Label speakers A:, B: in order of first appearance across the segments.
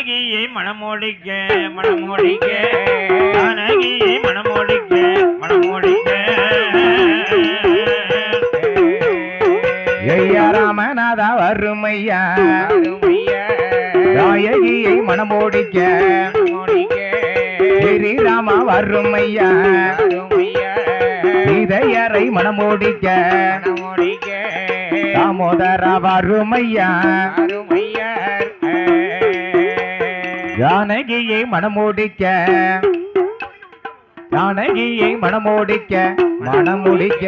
A: ஜானகியை மணமோடிக்க மணமோடிக்க ஜானகியை மணமோடிக்க மணமோடிக்க
B: ஐயா ராமநாதா வறுமையா நாயகியை மணமோடிக்க ஸ்ரீராமா வறுமையா சீதையரை மணமோடிக்க தாமோதரா வறுமையா ஜானகியை மணமோடிக்க ஜானகியை மணமோடிக்க மணமுடிக்க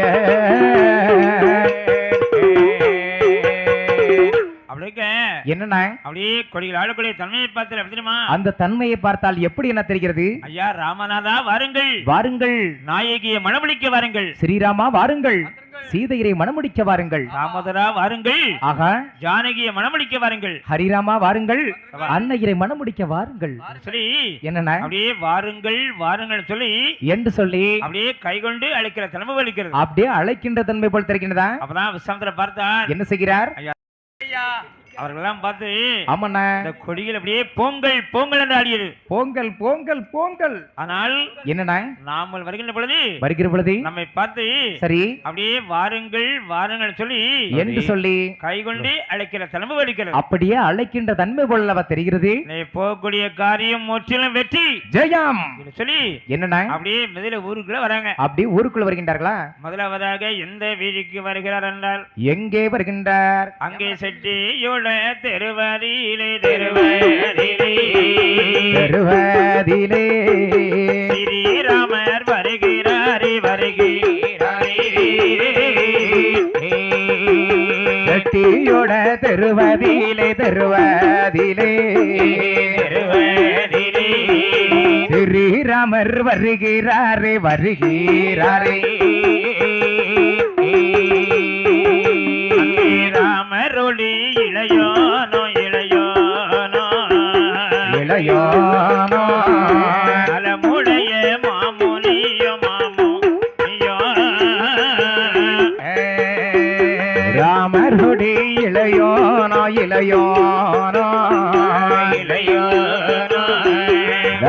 B: என்ன
A: அப்படியே கொடிகள் ஆளக்கூடிய தன்மையை பார்த்து எப்படி தெரியுமா?
B: அந்த தன்மையை பார்த்தால் எப்படி என்ன தெரிகிறது?
A: ஐயா ராமநாதா வாருங்கள்
B: வாருங்கள்,
A: நாயகியை மணமுடிக்க வாருங்கள்,
B: ஸ்ரீராமா வாருங்கள், சீதையரை மணமுடிக்க வாருங்கள்,
A: தாமோதரா வாருங்கள்,
B: ஆகா
A: ஜானகியை மணமுடிக்க வாருங்கள்,
B: ஹரிராமா வாருங்கள், அன்னையரை மணமுடிக்க வாருங்கள்
A: சொல்லி
B: என்னன்னா
A: அப்படியே வாருங்கள் வாருங்கள் சொல்லி
B: என்று சொல்லி
A: அப்படியே கைகொண்டு அழைக்கிற தன்மை அளிக்கிறது.
B: அப்படியே அழைக்கின்ற தன்மை போல் தெரிகிறதா?
A: அப்பதான் விஸ்வாமித்திரர் பார்த்தார்.
B: என்ன செய்கிறார்?
A: அவர்களெல்லாம் பார்த்து
B: ஆமண்ணா
A: இந்த கொடிகள் அப்படியே பொங்கல் பொங்கல் என்று ஆடியது.
B: பொங்கல் பொங்கல் பொங்கல்.
A: ஆனால்
B: என்னன்னா
A: நாமல் வருகின்ற பொழுது நம்மை பார்த்து
B: சரி
A: அப்படியே வாருங்கள் வாருங்கள் சொல்லி
B: என்று சொல்லி
A: கைகொண்டு அழைக்கிற தன்மை அளிக்கிறது.
B: அப்படியே அழைக்கின்ற தன்மை போலவா தெரிகிறது?
A: போகக்கூடிய காரியம் முற்றிலும் வெற்றி
B: ஜெயம்
A: சொல்லி
B: என்னன்னா
A: அப்படியே முதல்ல ஊருக்குள்ள வராங்க.
B: அப்படியே ஊருக்குள்ள வருகின்றார்களா?
A: முதலாவதாக எந்த வீதிக்கு வருகிறார் என்றால்
B: எங்கே வருகின்றார்?
A: அங்கே செட்டியோட தெருவதிலே தெருவதிலே
B: தெருவதிலே
A: ஸ்ரீராமர் வருகிறாரே வருகிறாரே
B: செட்டியோட தெருவதிலே தெருவதிலே
A: தெருவதிலே
B: ஸ்ரீராமர் வருகிறாரே வருகிறாரே
A: ராமரோடி இளையோனோ இளையோனோ
B: இளையோனோ
A: அலமுடைய மாமுனியோ மாமுனியோ
B: ராமருடைய இளையோனோ இளையோனோ
A: இளையோனோ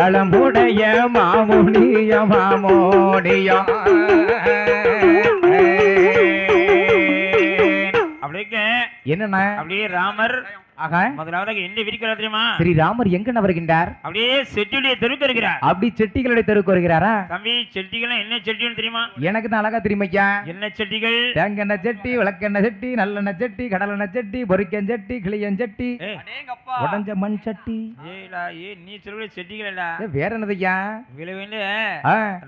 B: அலமுடைய மாமுனியோ மாமுனியோ என்னன்னா
A: அப்படியே ராமர்
B: ஆகா
A: முதலாவதாக எந்த வீதிக்கு தெரியுமா?
B: ஸ்ரீராமர் எங்க வருகின்றார்?
A: அப்படியே செட்டியுடைய தெருக்கு இருக்கிறார்.
B: அப்படி செட்டிகளுடைய தெருக்கு வருகிறாரா?
A: தம்பி செட்டிகள் என்ன செட்டின்னு தெரியுமா?
B: எனக்கு தான் அழகா தெரியுமையா.
A: என்ன செட்டிகள்?
B: தேங்கெண்ணெய் செட்டி, விளக்கெண்ணெய் செட்டி, நல்லெண்ணெய் செட்டி, கடலெண்ணெய் செட்டி, பொரிக்கன் செட்டி, கிளியன் செட்டி, உடஞ்ச மண் சட்டி.
A: நீ சொல்ற செட்டிகள் இல்ல
B: வேற என்னதையா?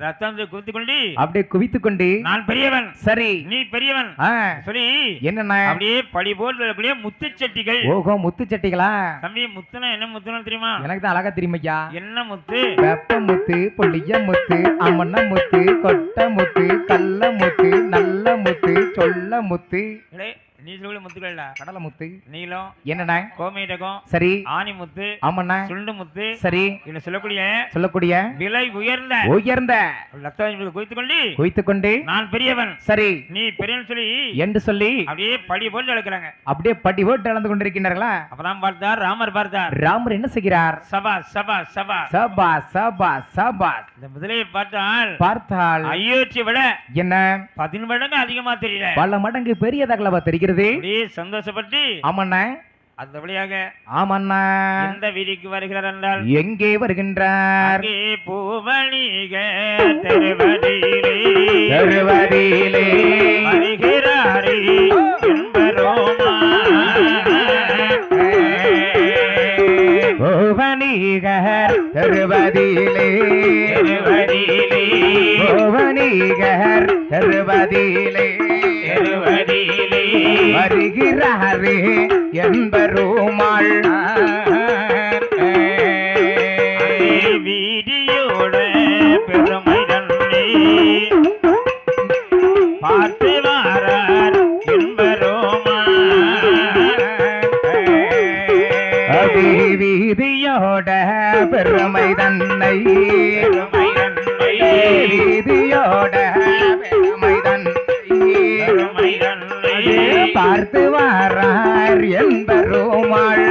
A: ரத்தம் குவித்து கொண்டு
B: அப்படியே குவித்து கொண்டு
A: நான் பெரியவன்
B: சரி
A: நீ பெரியவன் சொல்லி
B: என்னன்னா
A: அப்படியே படி போல் முத்து செட்டிகள்.
B: ஓஹோ முத்து சட்டிகளா?
A: தம்பி முத்துனா என்ன முத்துன்னு தெரியுமா?
B: எனக்கு தான் அழகா தெரியுமையா.
A: என்ன முத்து?
B: வெப்ப முத்து, புளிய முத்து, அம்மண்ண முத்து, கொட்ட முத்து, கல்ல முத்து, நல்ல முத்து, சொல்ல முத்து.
A: நீ சொல்ல முத்துக்கள்
B: கடலை முத்து,
A: நீலம்,
B: என்னண்ணா
A: கோமேடகம்,
B: சரி
A: ஆணி முத்து,
B: ஆமண்ணா
A: சுண்டு முத்து,
B: சரி
A: இல்ல சொல்லக்கூடிய விலை உயர்ந்த குவித்துக் கொண்டு நான் பெரியவன்
B: சரி
A: நீ பெரியவன் சொல்லி
B: என்று சொல்லி
A: அப்படியே படி போட்டு அழைக்கிறாங்க.
B: அப்படியே படி போட்டு நடந்து கொண்டிருக்கிறார்களா?
A: அப்பதான் பார்த்தார் ராமர். பார்த்தார்
B: ராமர் என்ன செய்கிறார்?
A: சபா சபா சபா
B: சபா சபா சபா. இந்த
A: முதலையை பார்த்தால்
B: அயோத்தி விட என்ன
A: 10 மடங்கு அதிகமா தெரியல,
B: பல மடங்கு பெரியதாகலவா தெரிகிறது.
A: சந்தோஷப்பட்டு
B: ஆமண்ணா
A: அந்த வழியாக
B: ஆமண்ணா
A: எந்த வீதிக்கு வருகிறார் என்றால்
B: எங்கே வருகின்றார்?
A: பூவணிக தெருவதிலே
B: தெருவதிலே
A: வருகிறாரே என்பரோமா.
B: பூவணிகர் தெருவதிலே தெருவதிலே பூவணிகர் தெருவதிலே தெருவதிலே வருகிறாரே என்பருமாள்.
A: வீதியோட பெருமை தன்னை பார்த்து வாரார் என்பருமாள்.
B: வீதியோட பெருமை தன்னை வீதியோட பெருமை தன்னை பார்த்து வாரார் என்பருமாள்.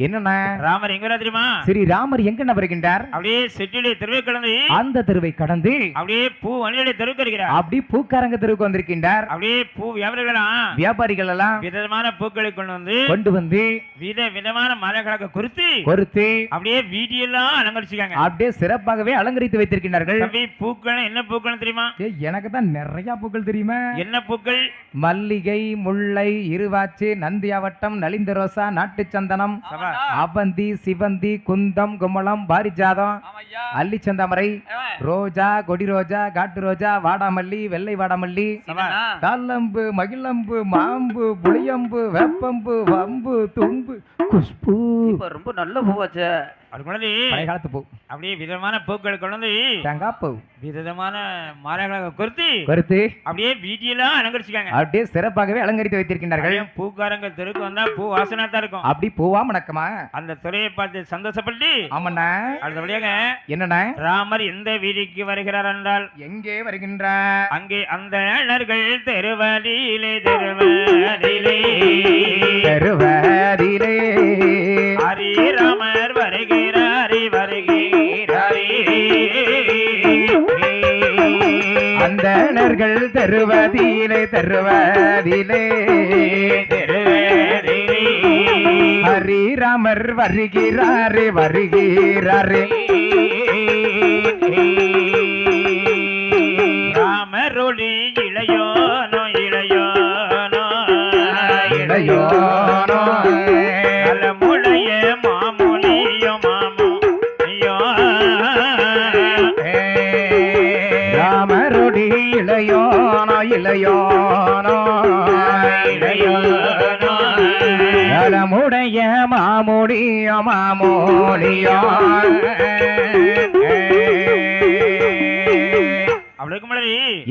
B: என்னண்ணா
A: ராமர் எங்க வரா தெரியுமா?
B: ஸ்ரீ ராமர் எங்க வருகின்றார்?
A: அப்படியே செட்டியுடைய தெருவை கடந்து
B: அந்த தெருவை கடந்து
A: அப்படியே பூ வண்டியுடைய தெருவுக்கு இருக்கிறார்.
B: அப்படி பூக்காரங்க தெருவுக்கு வந்திருக்கின்றார்.
A: அப்படியே பூ
B: வியாபாரிகள் எல்லாம்
A: விதமான பூக்களை கொண்டு வந்து விதமான மலைகளாக குறித்து அப்படியே வீதியெல்லாம் அலங்கரிச்சுக்காங்க.
B: அப்படியே சிறப்பாகவே அலங்கரித்து வைத்திருக்கிறார்கள்.
A: பூக்கள் என்ன பூக்கள் தெரியுமா?
B: எனக்கு தான் நிறைய பூக்கள் தெரியுமா.
A: என்ன பூக்கள்?
B: மல்லிகை, முல்லை, இருவாச்சி, நந்தியாவட்டம், நலிந்த ரோசா, நாட்டு சந்தனம், அவந்தி, சிவந்தி, குந்தம், குமளம், பாரிஜாதம், அல்லி சந்தாமரை, ரோஜா, கொடி ரோஜா, காட்டு ரோஜா, வாடாமல்லி, வெள்ளை வாடாமல்லி, தாளம்பு, மகிழம்பு, மாம்பு, புளியம்பு, வேப்பம்பு, வம்பு, தும்பு, குஷ்பு.
C: ரொம்ப நல்ல பூவாச்சே.
B: காலத்து பூ.
A: அப்படியே விதமான பூக்களை கொண்டு
B: தேங்காய் பூ
A: விதமான மரங்களாக குறித்து அப்படியே வீதியெல்லாம் அலங்கரிச்சுக்காங்க.
B: அப்படியே சிறப்பாகவே அலங்கரித்து வைத்திருக்கிறார்கள்.
A: பூக்காரங்க தெருக்கு வந்தா பூ வாசனா தான் இருக்கும்.
B: அப்படி பூவா மணக்குமா?
A: அந்த துறையை பார்த்து சந்தோஷப்பட்டு
B: ஆமண்ணா
A: அடுத்தபடியாக
B: என்னண்ணா
A: ராமர் எந்த வீதிக்கு வருகிறார் என்றால்
B: எங்கே வருகின்றார்?
A: அங்கே அந்த அண்ணர்கள் தெருவதிலே தெருவதிலே
B: தெருவதிலே
A: ஹரி ராமர் வருகிறாரே வருகிறாரே
B: அந்த அண்ணர்கள் தெருவதிலே தெருவதிலே
A: தெருவதிலே
B: ஹரி ராமர் வருகிறாரே வருகிறாரே
A: ராமருளி இளையோனோ இளையோனோ
B: இளையோனோ
A: நலமுடைய மாமுனியோ மாமுனியோ
B: ராமருடி இளையோனோ இளையோனோ
A: இளையோனோ
B: நலமுடைய மாமுடியோ மாமுடியோ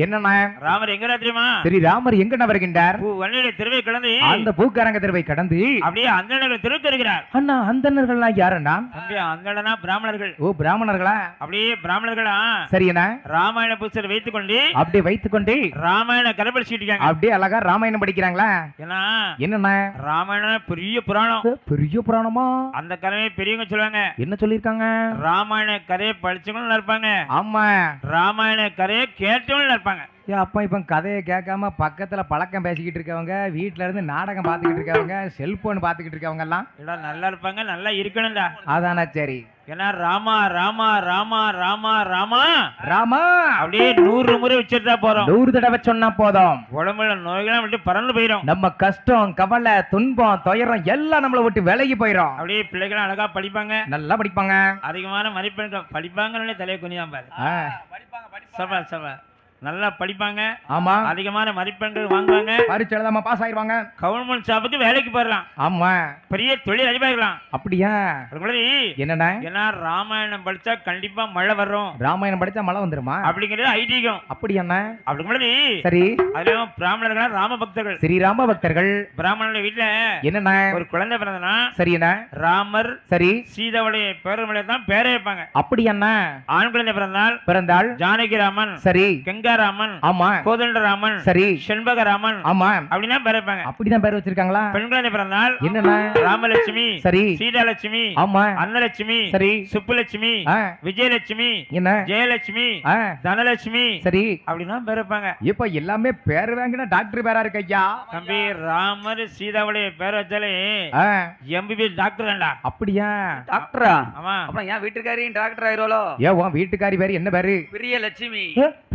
B: என்னண்ணா
A: ராமர் எங்க தெரியுமா?
B: சரி ராமர் எங்க வருகின்றார்?
A: தெருவை கடந்து
B: அந்த பூக்காரங்க தெருவை கடந்து
A: அப்படியே அந்தணர்கள் தெருக்கு இருக்கிறார்.
B: அண்ணா அந்தணர்கள்லாம் யாருண்ணா?
A: அந்தணனா பிராமணர்கள்.
B: ஓ பிராமணர்களா?
A: அப்படியே பிராமணர்களா?
B: சரியண்ணா.
A: ராமாயண புத்தகத்தை வைத்துக்கொண்டு
B: அப்படியே வைத்துக்கொண்டு
A: ராமாயண கதை படிச்சுட்டு இருக்காங்க.
B: அப்படியே அழகா ராமாயணம் படிக்கிறாங்களா? என்னண்ணா
A: ராமாயணம் பெரிய புராணம்.
B: பெரிய புராணமா?
A: அந்த கதையை பெரியவங்க சொல்லுவாங்க.
B: என்ன சொல்லிருக்காங்க?
A: ராமாயண கதையை படிச்சவங்களும் இருப்பாங்க.
B: ஆமா
A: ராமாயண கதையை கேட்டவங்களும் இருப்பாங்க.
B: அப்பா இப்ப கதையை கேட்காம பக்கத்துல பழக்கம் பேசிக்கிட்டு இருக்கவங்க, வீட்டுல இருந்து நாடகம் பாத்துக்கிட்டு இருக்கவங்க, செல்போன் பாத்துக்கிட்டு இருக்கவங்க எல்லாம்
A: நல்லா இருப்பாங்க. நல்லா இருக்கணும்டா.
B: அதானா சரி.
A: ஏன்னா ராமா ராமா ராமா ராமா ராமா
B: ராமா
A: அப்படியே 100 முறை வச்சிருந்தா போறோம்.
B: 100 தடவை சொன்னா போதும்.
A: உடம்புல நோய்கள் விட்டு பறந்து போயிடும்.
B: நம்ம கஷ்டம், கவலை, துன்பம், துயரம் எல்லாம் நம்மளை விட்டு விலகி போயிடும்.
A: அப்படியே பிள்ளைகளும் அழகா படிப்பாங்க.
B: நல்லா படிப்பாங்க.
A: அதிகமான மதிப்பெண்கள் படிப்பாங்கன்னு தலையை குனியாம சபா சபா நல்லா படிப்பாங்க.
B: ஆமா.
A: அதிகமான மதிப்பெண்கள் வாங்குவாங்க.
B: பரீட்சை எழுதாம பாஸ் ஆயிருவாங்க.
A: கவர்மெண்ட் ஜாபுக்கு வேலைக்கு போயிடலாம்.
B: ஆமா.
A: பெரிய தொழில் அதிபராகலாம்.
B: அப்படியா? என்னடா?
A: ஏன்னா ராமாயணம் படிச்சா கண்டிப்பா மழை வரும்.
B: ராமாயணம் படிச்சா மழை வந்துருமா?
A: அப்படிங்கிறது ஐதீகம்.
B: அப்படி என்ன?
A: அப்படி
B: சரி.
A: அதுல பிராமணர்கள் ராம பக்தர்கள்.
B: ஸ்ரீராம பக்தர்கள்.
A: பிராமணர்கள் வீட்டுல
B: என்னன்னா
A: ஒரு குழந்தை பிறந்தனா
B: சரி என்ன
A: ராமர்
B: சரி
A: சீதாவுடைய பேரமலை தான் பேரை வைப்பாங்க.
B: அப்படி என்ன?
A: ஆண் குழந்தை பிறந்தால் ஜானகி ராமன்
B: சரி
A: கங்காராமன்
B: ஆமா
A: கோதண்டராமன்
B: சரி
A: செண்பகராமன்
B: ஆமா
A: அப்படின்னா பேர் வைப்பாங்க.
B: அப்படிதான் பேர் வச்சிருக்காங்களா?
A: பெண் குழந்தை பிறந்தால்
B: என்னன்னா
A: ராமலட்சுமி
B: சரி
A: சீதாலட்சுமி
B: ஆமா
A: அன்னலட்சுமி
B: சரி
A: சுப்புலட்சுமி விஜயலட்சுமி
B: என்ன
A: ஜெயலட்சுமி தனலட்சுமி
B: சரி
A: அப்படின்னா பேர் வைப்பாங்க.
B: இப்ப எல்லாமே பேர் வாங்கினா டாக்டர் பேரா இருக்கு ஐயா.
A: தம்பி ராமர் சீதாவுடைய பேர் வச்சாலே எம்பிபிஎஸ் டாக்டர் தான்டா.
B: அப்படியா?
C: டாக்டரா?
A: ஆமா.
C: அப்புறம் என் வீட்டுக்காரியும் டாக்டர் ஆயிரோலோ?
B: உன் வீட்டுக்காரி பேரு என்ன பேரு?
C: பிரியலட்சுமி.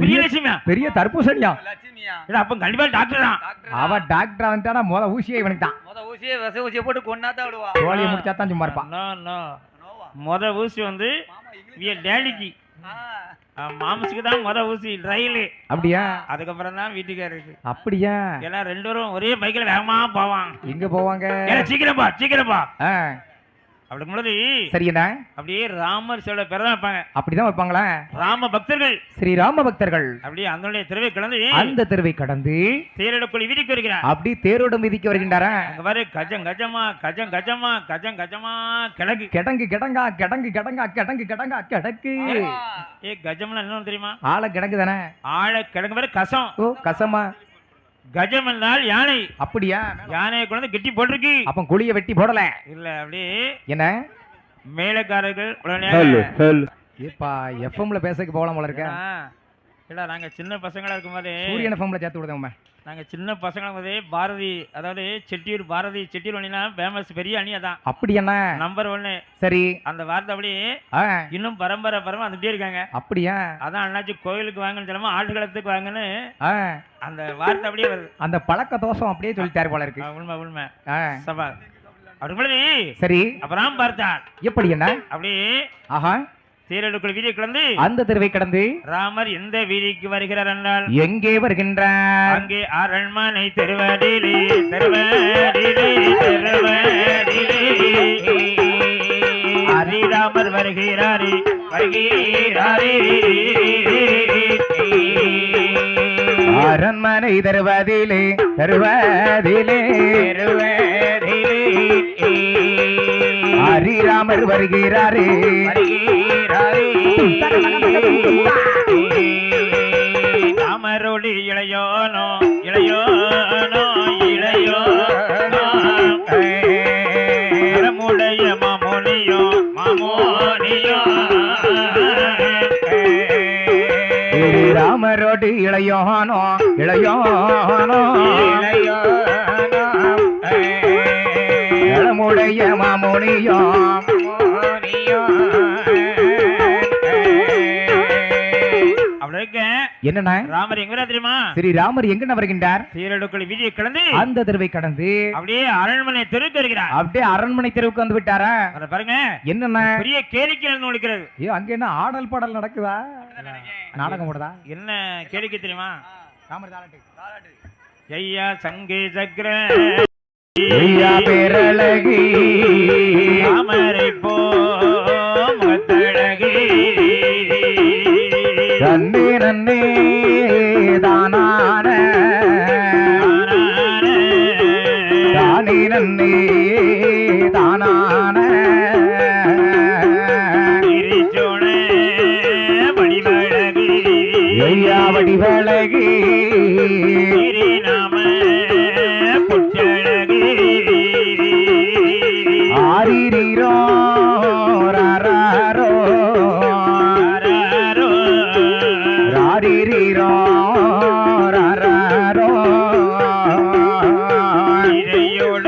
A: பிரியலட்சுமியா?
B: பெரிய தர்பூசணியா?
C: லட்சுமியா?
A: அப்ப கண்டிப்பா டாக்டர் தான்.
B: அவ டாக்டர் வந்துட்டானா முத ஊசியே இவனுக்கு தான்.
C: முத ஊசியே விச ஊசியை போட்டு கொன்னாதான் விடுவா.
B: கோழியை முடிச்சா தான் சும்மா இருப்பான்.
A: முத ஊசி வந்து டேடிக்கு மாமசுக்கு தான் முத ஊசி ரயில்.
B: அப்படியா?
A: அதுக்கப்புறம் தான் வீட்டுக்காரருக்கு.
B: அப்படியா?
A: எல்லாம் 2 பேரும் ஒரே பைக்ல வேகமா போவாங்க.
B: எங்க போவாங்க?
A: சீக்கிரப்பா சீக்கிரப்பா
B: அப்படி சரியா? அப்படியே
A: ராமர் சில பேர் தான் வைப்பாங்க.
B: அப்படிதான் வைப்பாங்களா?
A: ராம பக்தர்கள்
B: ஸ்ரீராம பக்தர்கள்
A: அப்படியே அந்த தெருவை கடந்து
B: அந்த தெருவை கடந்து
A: தேரோடக்குள் வீதிக்கு வருகிறார்.
B: அப்படி தேரோட வீதிக்கு வருகின்றாரா?
A: அங்க பாரு கஜம் கஜமா கஜம் கஜமா கஜம் கஜமா கிடக்கு
B: கிடங்கு கிடங்கா கிடங்கு கிடங்கா கிடங்கு கிடங்கா கிடக்கு.
A: கஜம்னா என்ன தெரியுமா?
B: ஆழ கிடங்கு தானே.
A: ஆழ கிடங்கு பாரு கசம்.
B: ஓ கசமா?
A: கஜம் என்றால் யானை.
B: அப்படியா?
A: யானையை கொண்டு வந்து கெட்டி போட்டிருக்கு.
B: அப்ப குழிய வெட்டி போடல
A: இல்ல அப்படியே
B: என்ன
A: மேலக்காரர்கள் உடனே
B: ஏப்பா எஃப்எம்ல பேசக்கு போகலாம் போல இருக்க.
A: இல்ல நாங்க சின்ன பசங்களா இருக்கும்போது
B: சூரியன் எஃப்எம்ல சேர்த்து விடுதோம்.
A: நாங்க சின்ன பசங்களா போதே பாரதி, அதாவது செட்டியூர் பாரதி செட்டியூர் அணினா ஃபேமஸ் பெரிய அணி அதான்.
B: அப்படி என்ன
A: நம்பர் 1.
B: சரி
A: அந்த வார்த்தை அப்படியே இன்னும் பரம்பரை வந்துட்டே இருக்காங்க.
B: அப்படியா?
A: அதான் அண்ணாச்சி கோயிலுக்கு வாங்கன்னு சொல்லாம ஆட்டுகளத்துக்கு வாங்கன்னு அந்த வார்த்தை அப்படியே வருது.
B: அந்த பழக்க தோஷம் அப்படியே சொல்லிட்டாரு போல இருக்கு.
A: உண்மை சபா அப்படி
B: சரி
A: அப்புறம் பார்த்தார்.
B: எப்படி என்ன
A: அப்படியே
B: ஆஹா
A: தேரடுக்குள் வீதியை கடந்து
B: அந்த தெருவை கடந்து
A: ராமர் எந்த வீதிக்கு வருகிறார் என்றால்
B: எங்கே வருகின்றார்?
A: அங்கே அரண்மனை தெருவடிலே தெருவடிலே தெருவடிலே ஹரிராமர் வருகிறாரே வருகிறாரே.
B: அரண்மனை தருவதிலே தருவதிலே தருவதிலே ஹரிராமர் வருகிறாரே
A: ராமரோடு இளையோனோ இளையோனோ இளையோனோ முடைய மாமோனியோ மாமோனியோ
B: ராமரோடு இளையோனோ இளையோனோ இளையோனோ இளமுடைய மாமோனியோ என்ன
A: ராமர் எங்க தெரியுமா?
B: சரி ராமர் எங்க வருகின்றார்?
A: சீரடுக்குள் வீதியை கடந்து
B: அந்த தெருவை கடந்து
A: அப்படியே அரண்மனை தெருவுக்கு வருகிறார்.
B: அப்படியே அரண்மனை தெருவுக்கு வந்து விட்டாரா?
A: அத பாருங்க
B: என்னென்ன
A: பெரிய கேளிக்கை நடக்கிறது.
B: ஐயோ அங்க என்ன ஆடல் பாடல் நடக்குதா? நாடகம் போடுதா?
A: என்ன கேளிக்கை தெரியுமா?
B: ராமர் தாலாட்டு
A: ஐயா சங்கே சக்கர
B: ஐயா பேரழகி
A: ராமரை போ முகத்தழகி
B: நன்னே நன்னே தானான தானே நன்னே தானான
A: கிரிச்சோனே வடிவழகி
B: ஐயா வடிவழகி
A: நாம புச்சழகி
B: ஆரிரோ ராரோ ராரிரோ ராரோ
A: இறையோட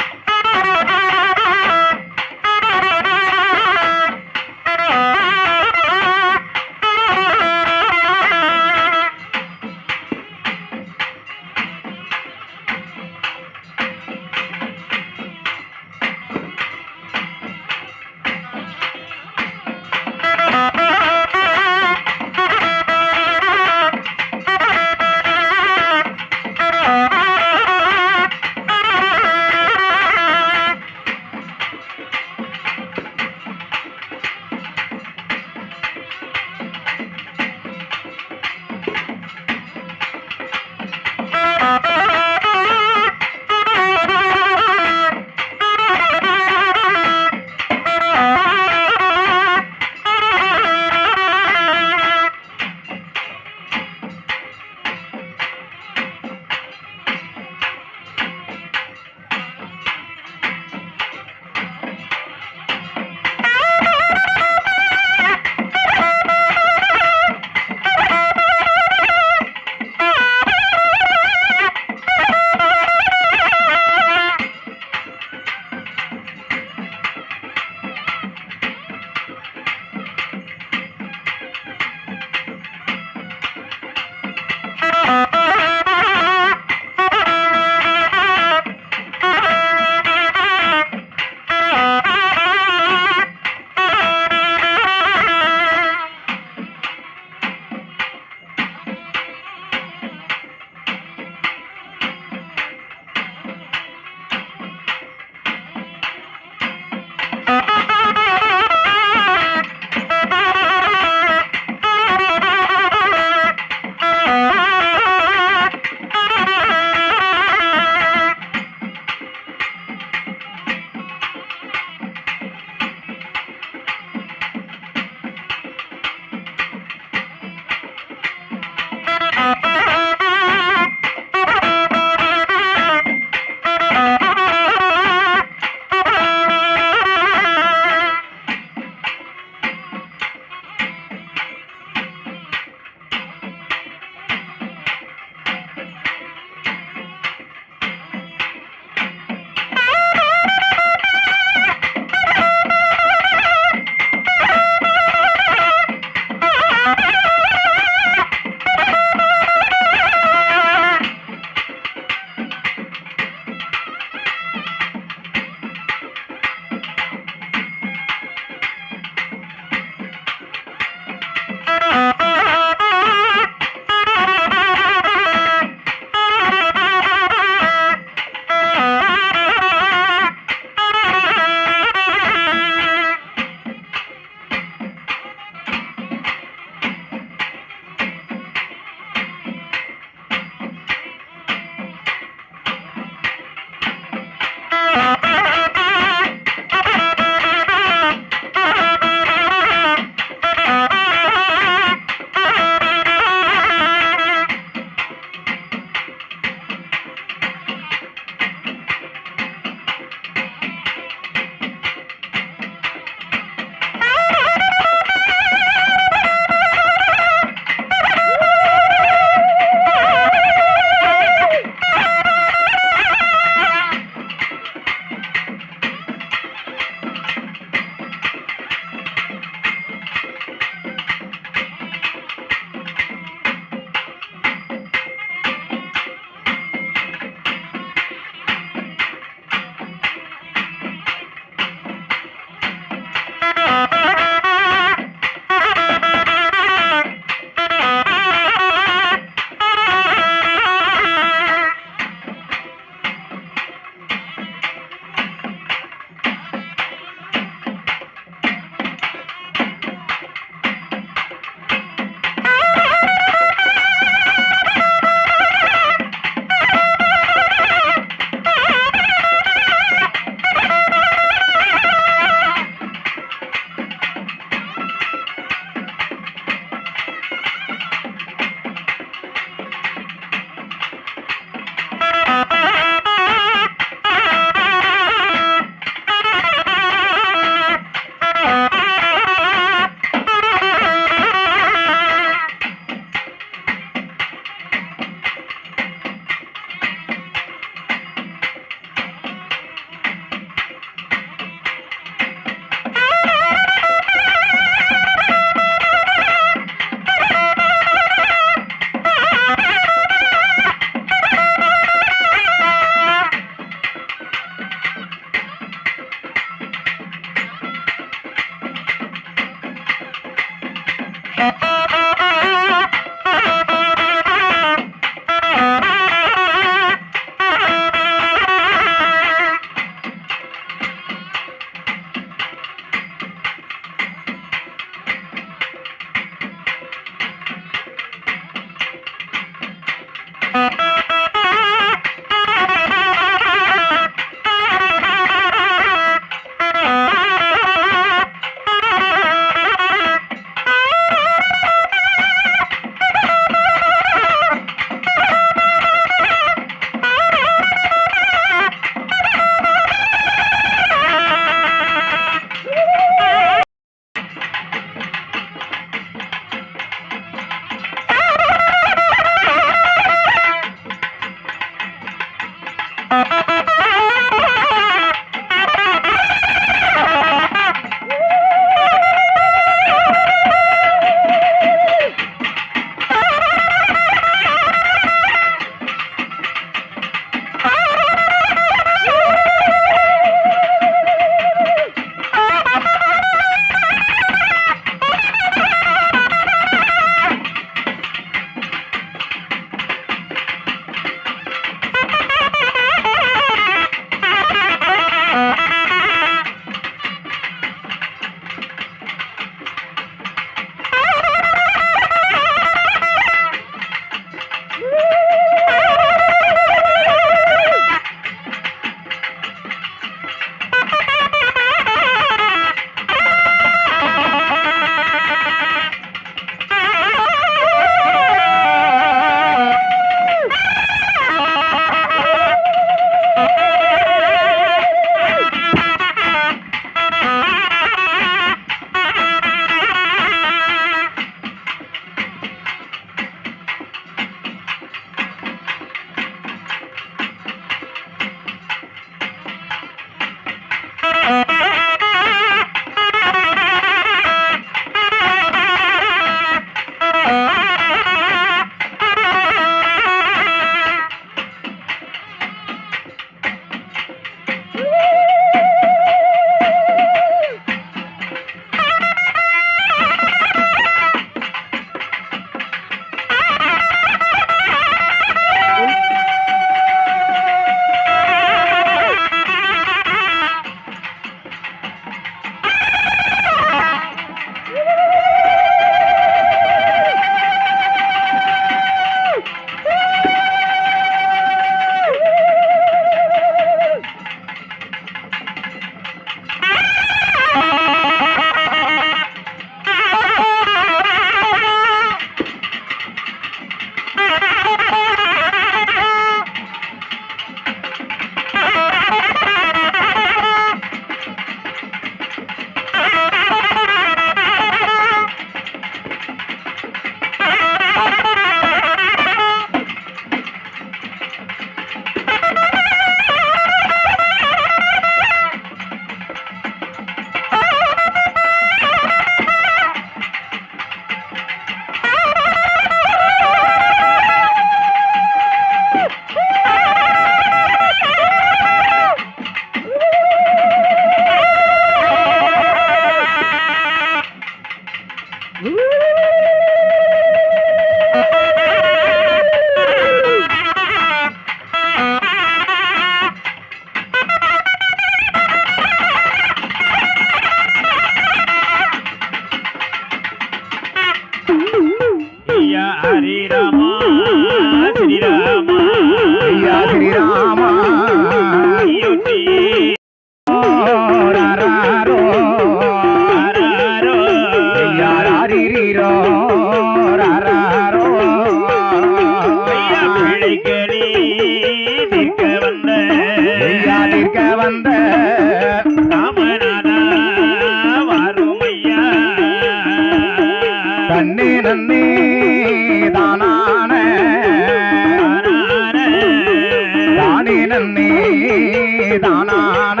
B: தானான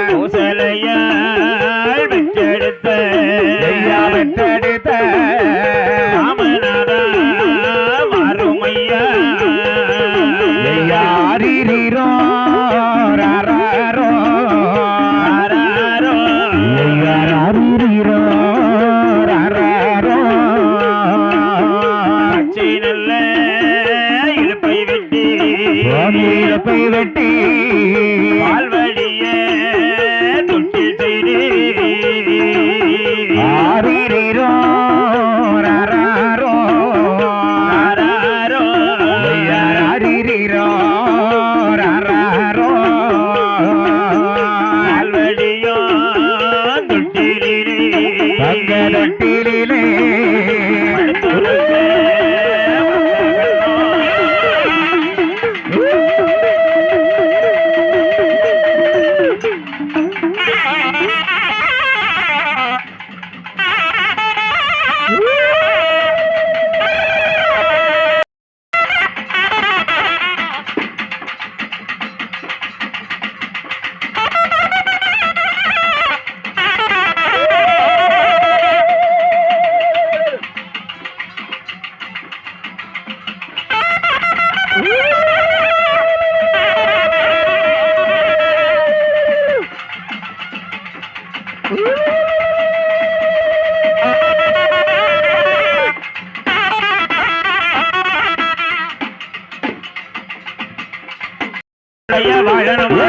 A: கோசலையால் பெற்றெடுத்த
B: ஐயா பெற்றெடுத்த
A: ராமநாதா மாறுமையா
B: ஐயா அரிரோ ராரோ
A: ஆராரோ
B: ஐயா அரிரோ ராரோ
A: பச்சை நல்ல இழுப்பை வெட்டி
B: இழப்பை வெட்டி
A: பால்வடிய தொட்டில் செய்து
B: ஆரிரோ ராரோ
A: ஆராரோ
B: ஐயா அரிரோ ராரோ
A: பால்வடியோ தொட்டிலே
B: தங்க தொட்டிலே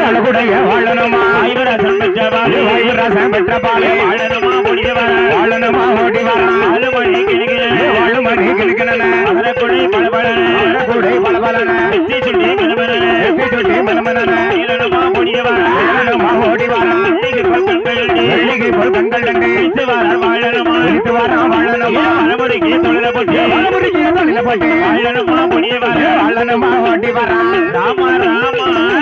B: அழகுடைய வாழணுமா
A: ஐவரசம் பெற்ற பாலே
B: ரசம் பெற்ற பாலே
A: வாழணுமா முடிய வர
B: வாழணுமா ஓடி வரா
A: ஆளுமணி கிழக்கிற
B: வாழுமணி கிழக்கின
A: மதுரக்குடி பலபலன
B: கூடை பலபலன
A: வெற்றி சுட்டி கிளம்பன
B: சுட்டி மலமன
A: நீலனுமா முடிய வர
B: ஓடி வரா வெள்ளிகை போல் கண்கள் டங்கு
A: வாழணுமா
B: வாழணுமா
A: மறுபடிக்கு தொழில போட்டு
B: தொழில போட்டு
A: வாழணுமா முடிய வர
B: வாழணுமா ஓடி வரா
A: ராம ராம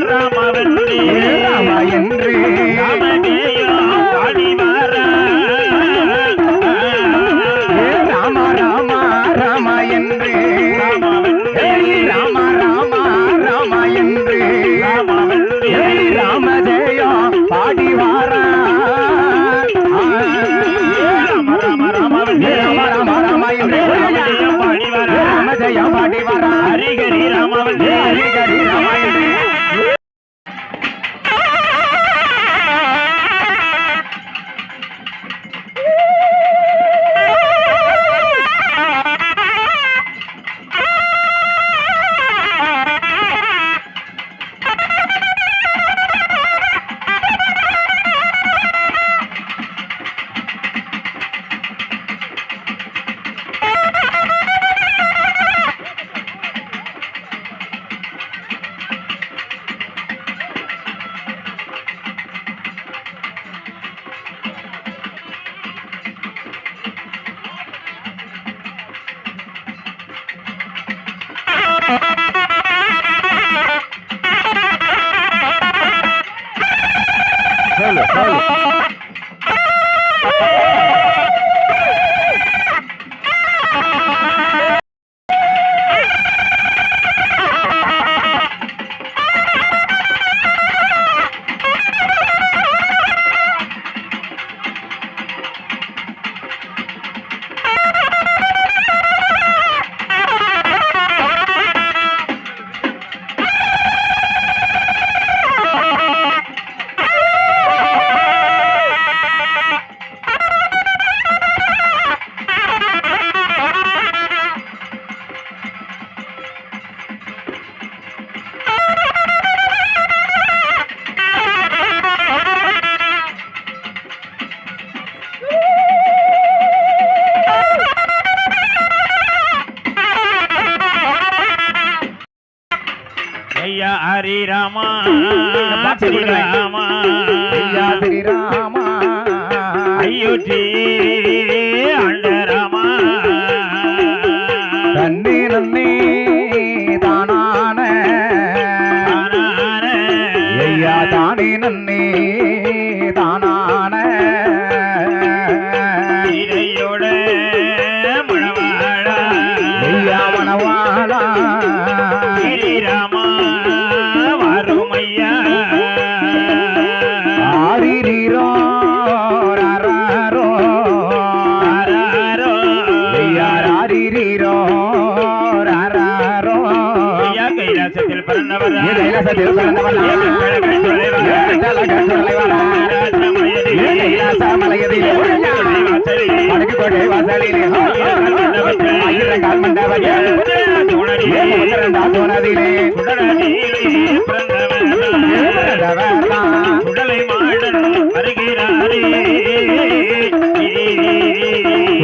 A: ராமவன்றி
B: ராமா என்று
A: ராமதேயோ பாடி வர
B: ராமா ராமா ராமா என்று ராமா ராமா ராமா என்று ராமஜெயோ பாடி வாரா ராம ராம ராமா என்று ராமஜெயோ பாடி வாரா
A: ஹரிகரி ராமவன்றி
B: ஹரிகரி ராமா என்று
A: ஐயா ஹரி ராமா ராமா
B: ஐயா ஸ்ரீராமா
A: ஐயோட்டி ஆண்ட ராமா
B: தன்னே நன்னே தானான ஐயா தானே நன்னே தானான
A: இதையோட மணவாழா
B: ஐயா மணவாளா
A: ஸ்ரீராமா வரும்
B: ராராரோ
A: ஐயா கைலாசத்தில் பிறந்தவர்
B: கைலாசத்தில் பிறந்தவர் கைலாசமலையதிலே வடக்கு கோட்டை வாசலிலே ஆயிரங்கால் மண்டபத்தில் தோணதிலே
A: சுடலை மாடன் வருகிறாரே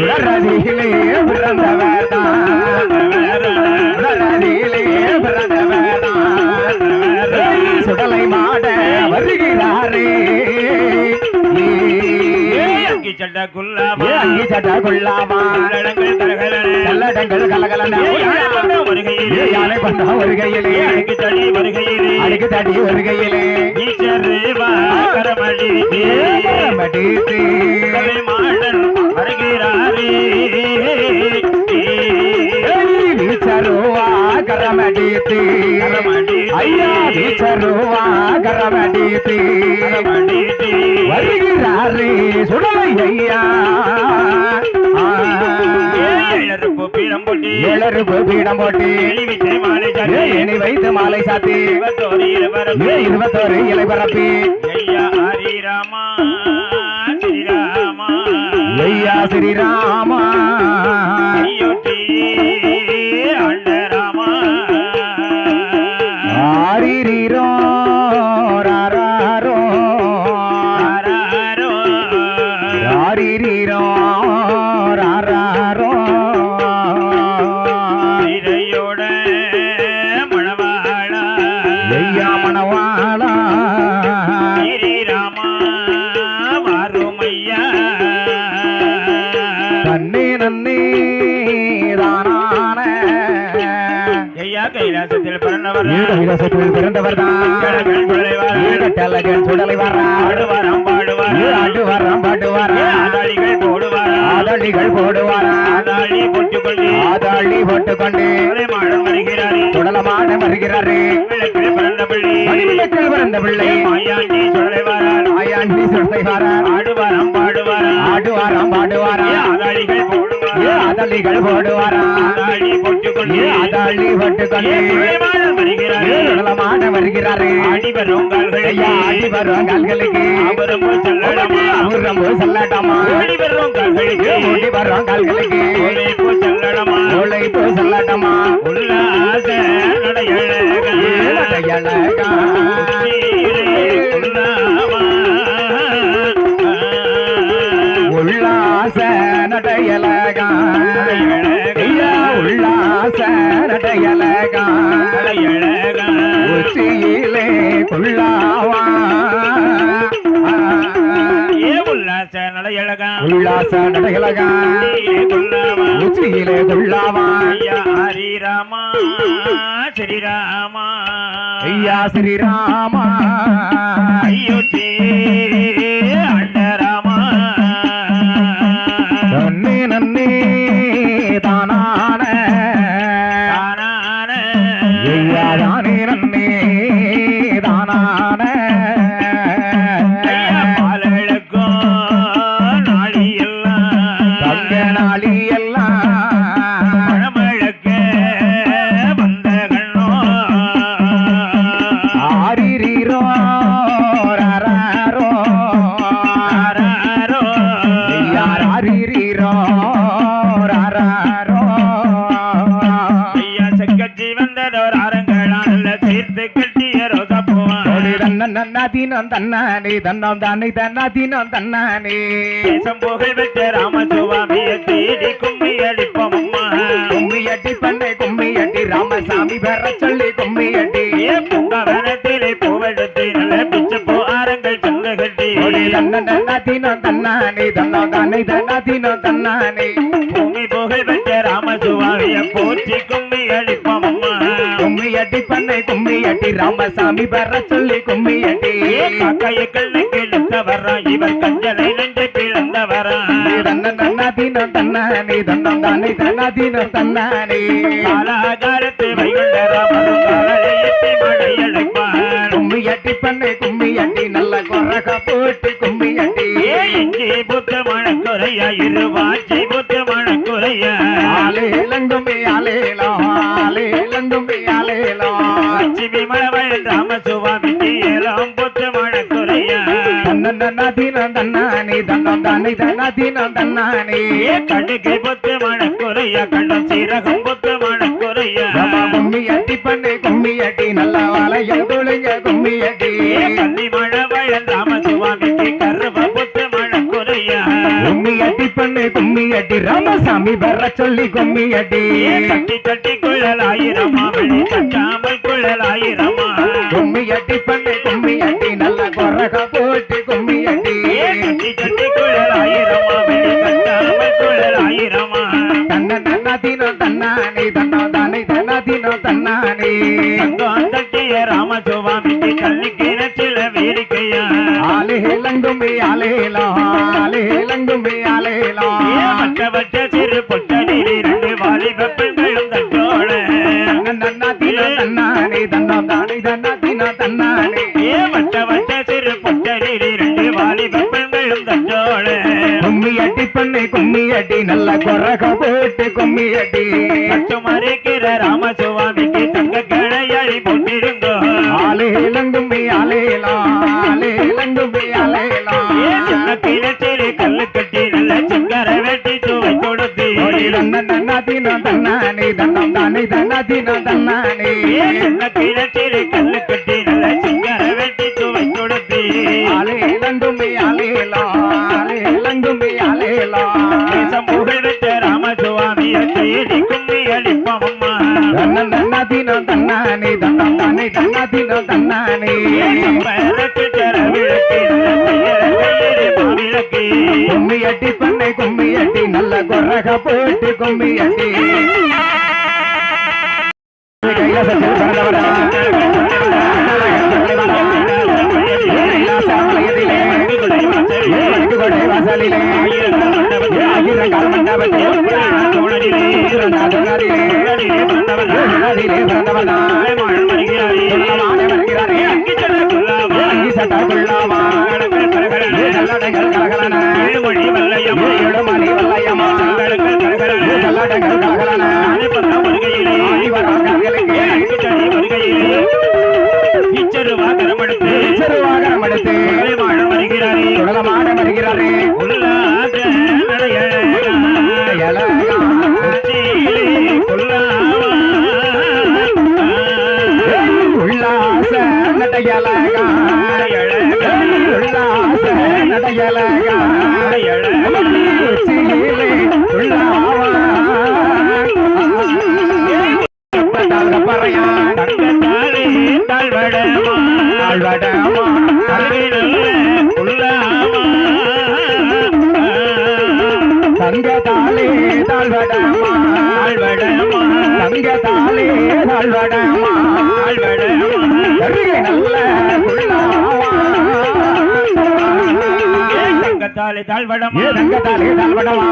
B: உடனடியிலே பிறந்தவர் உடனடியிலே பிறந்தவர் சுடலை மாட வருகிறாரே
A: அங்கி சட்டா குல்லாமா
B: அங்கி சட்டா குல்லாமா கல்லடங்கள் கலகலன யானை பண்ண வருகையிலே
A: அடிக்கு தடி வருகையிலே
B: அடிக்கு தடி வருகையிலே
A: மாடன் வருகிறாரே
B: நீச்சருவா கரமடித்து ஐயா நீச்சருவா கரமடித்து வருகிறாரே சுடலை ஐயா ஏழருப்பு பீடம் போட்டு எண்ணி வைத்து மாலை சாத்தி 21 இலை பரப்பி
A: ஐயா ஹரிராமா ஸ்ரீராமா
B: ஐயா ஸ்ரீராமா ஆரிரோ ராராரோ ஆரிரோ ராராரோ
A: இதையோட மணவாளா
B: ஐயா மணவாளா
A: ஸ்ரீராமா வாருமையா
B: தன்னே நன்னே தானான
A: ஐயா கைலாசத்தில் பிறந்தவர்
B: கைலாசத்தில் பிறந்தவர் தான் சுடலை
A: பாடுவாராம்
B: ஆடுவாராம் பாடுவாரா
A: ஆதாளிகள் போடுவாரா
B: ஆதாளிகள் போடுவாரா
A: ஆதாளி போட்டுக்கொண்டு
B: ஆதாளி போட்டுக்கொண்டு
A: மாடம் வருகிறாரே
B: சுடலமான வருகிறாரே
A: விளக்கில் பிறந்த பிள்ளை
B: மணிவிளக்கில் பிறந்த பிள்ளை
A: மாயாண்டி சுடலை வாரார்
B: ஆயாண்டி சுடலை வாரார்
A: ஆடுவாராம் பாடுவாரா
B: ஆடுவாராம் பாடுவாரா
A: ஆதாளிகள் போடுவாரா
B: ஆதாளிகள் போடுவாரா
A: ஆதாளி போட்டுக்கொண்டு
B: ஆதாளி போட்டுக்கொண்டு
A: மாடம் வருகிறாரே
B: சுடலமான வருகிறாரே
A: ஆடி வரும் கால்கள்
B: ஆடி வரும் கால்களுக்கு
A: அவரும் செல்லடமா
B: அவரும் செல்லட்டமா
A: ஓடி வரும் கால்களுக்கு
B: ஓடி வரும் கால்களுக்கு
A: உழைப்பு செல்லடமா
B: உழைப்பு செல்லட்டமா
A: உல்லாச நடையழகா
B: நடையழகா உல்லாச நடையழகா ஐயா உல்லாச நடையழகா உச்சியிலே குள்ளாவா
A: உல்லாச நடையழகா
B: உல்லாச நடையழகா உச்சியிலே குள்ளாவா
A: ஐயா ஹரிராமா ஸ்ரீராமா
B: ஐயா ஸ்ரீராமா
A: ஐயோட்டி அண்டராமா
B: நன்னே நன்னே தானான
A: தானான
B: ஐயா தானே நன்னே தானான
A: ஐயா பாலழக்கும் நாளி எல்லாம்
B: தங்க நாளி எல்லாம்
A: பழமழக்க வந்த கண்ணோ
B: ஆரிரோ ராராரோ
A: ஆராரோ
B: யார் ஆரிரோ ராராரோ
A: ஐயா செக்கச்சி வந்ததோர் அரங்களான சேர்த்து கட்டிய ரோசா போவான்
B: தன்னதினம் தன்னானே தன்னம் தானே தன்னதினம் தன்னானே
A: தேசம் புகழ் பெற்ற ராமசுவாமியை தேடி கும்மி அடிப்போம் அம்மா
B: கும்மியட்டி பண்ணை கும்மியட்டி ராமசாமி பெற சொல்லி கும்மியட்டி
A: பூங்காவனத்திலே பூவெடுத்து நல்ல பிச்சை போரங்கள் சங்க கட்டி
B: தன்னதினம் தன்னானே தன்னம் தானே தன்னதினம் தன்னானே
A: பூமி புகழ் பெற்ற ராமசுவாமியை போற்றி கும்மி அடிப்போம் அம்மா
B: கும்மியட்டி பண்ணை கும்மியட்டி ராமசாமி பெற சொல்லி கும்மியட்டி
A: காக்கையை கண்ணுக்கு இழுத்த வர்றான் இவர் கஞ்சலை நெஞ்சு கிழந்த வரான்
B: தன்னதினம் தன்னானே தன்னம் தானே தன்னதினம் தன்னானே
A: காலாகாரத்து வைகுண்ட ராமரும் காலை எட்டி மழை அழைப்பான்
B: கும்மியட்டி பண்ணை கும்மியட்டி நல்ல கொரக போட்டு கும்மியட்டி
A: இஞ்சி புத்த மணக்குறையா இருவாச்சி புத்த மணக்குறையா
B: ஆலே இளங்குமே ஆலேலோ ஆலேலங்கும்மி ஆலேலோ
A: லட்சுமி மலவயல் ராமசுவாமிக்கு ஏலம் பொத்து மணக்குறையா
B: தன்னதினம் தன்னானே தன்னம் தானே தன்னதினம் தன்னானே
A: கண்ணுக்கு பொத்து மணக்குறையா கண்டம் சீரகம் பொத்து மணக்குறையா
B: கும்மி அட்டி பண்ணு கும்மி அட்டி நல்லா வாழையம் துளுங்க கும்மி அட்டி
A: கன்னி மலவயல் ராமசுவாமிக்கு கருவ பொத்து மணக்குறையா
B: கும்மி அட்டி பண்ணு கும்மி அட்டி ராமசாமி வர சொல்லி கும்மி அட்டி
A: தட்டி தட்டி குழலாயிரமா வெளி தட்டாமல் குழலாயிரமா
B: கும்மி அட்டி பண்ணு கும்மி அட்டி நல்ல கொரக போட்டு கும்மி அட்டி
A: தட்டி தட்டி குழலாயிரமா வெளி தட்டாமல் குழலாயிரமா
B: தன்னதினம் தன்னானே தன்னம் தானே தன்னதினம் தன்னானே
A: தட்டிய ராமசுவாமிக்கு கல்வி கிணற்றில வேடிக்கையா
B: ஆலேலங்கும்மி ஆலேலோ ஆலேலங்கும்மி ஆலேலோ
A: வட்ட வட்ட சிறு பொட்டனில் இரண்டு வாலிப பெண்களும் தட்டோட
B: தன்னதினம் தன்னானே தன்னம் தானே தன்னதினம் தன்னானே
A: வட்ட வட்ட சிறு பொட்டனில் இரண்டு வாலிப பெண்களும் தட்டோட
B: கும்மி அட்டி பண்ணு கும்மி அட்டி நல்ல கொரக போட்டு கும்மி அட்டி
A: கட்டு மறைக்கிற ராமசுவாமிக்கு தங்க கடையாளி போட்டிருந்தோ
B: ஆலேலங்கும்மி ஆலேலோ ஆலேலங்கும்மி ஆலேலோ
A: சின்ன கிணற்றிலே கல்லு கட்டி நல்ல சிங்கர வெட்டி சுவை கொடுத்து
B: தன்னதினம் தன்னானே தன்னம் தானே தன்னதினம் தன்னானே
A: சின்ன கிணற்றிலே கல்லு கட்டி நல்ல சிங்கர வெட்டி சுவை கொடுத்து
B: ஆலேலங்கும்மி ஆலேலோ ஆலேலங்கும்மி ஆலேலோ
A: புகழ் பெற்ற ராமசுவாமிய தேடி கும்மி அளிப்பமம்மா
B: தன்னதினம் தன்னானே தன்னம் தானே தன்னதினம் தன்னானே
A: விளக்கு
B: கும்மி அட்டி பண்ணை கும்மி அட்டி நல்ல கொரக போட்டு கும்மி அட்டி கைலாசத்தில் பிறந்தவரா கைலாசாலயத்திலே கொடை வாசலிலே ஆயிரங்கால் மண்டபத்திலே பிறந்தவனா வருகிறாரே அங்கி சட்டா கொள்ளாமா கல்லடைகள் கலகலன
A: மொழி வல்லையம்மா
B: மணி வல்லையம்மா கல்லடைகள் கலகலன
A: இச்சருவாகரம் எடுத்து
B: திருவாகரம் எடுத்து
A: வருகிறாரே
B: சுடலமாட வருகிறாரே
A: உல்லாத
B: உல்லாச நடையலகா உல்லாச நடையலகா உச்சியிலே உள்ளாவா பறையா
A: தங்கத்தாலே தாழ்வடமா
B: தாழ்வடமா தங்கத்தாலே தாழ்வடமா தங்கத்தாலே தாழ்வடமா நல்ல உள்ளாவா
A: தங்கத்தாலே தாழ்வடமா
B: தங்கத்தாலே தாழ்வடமா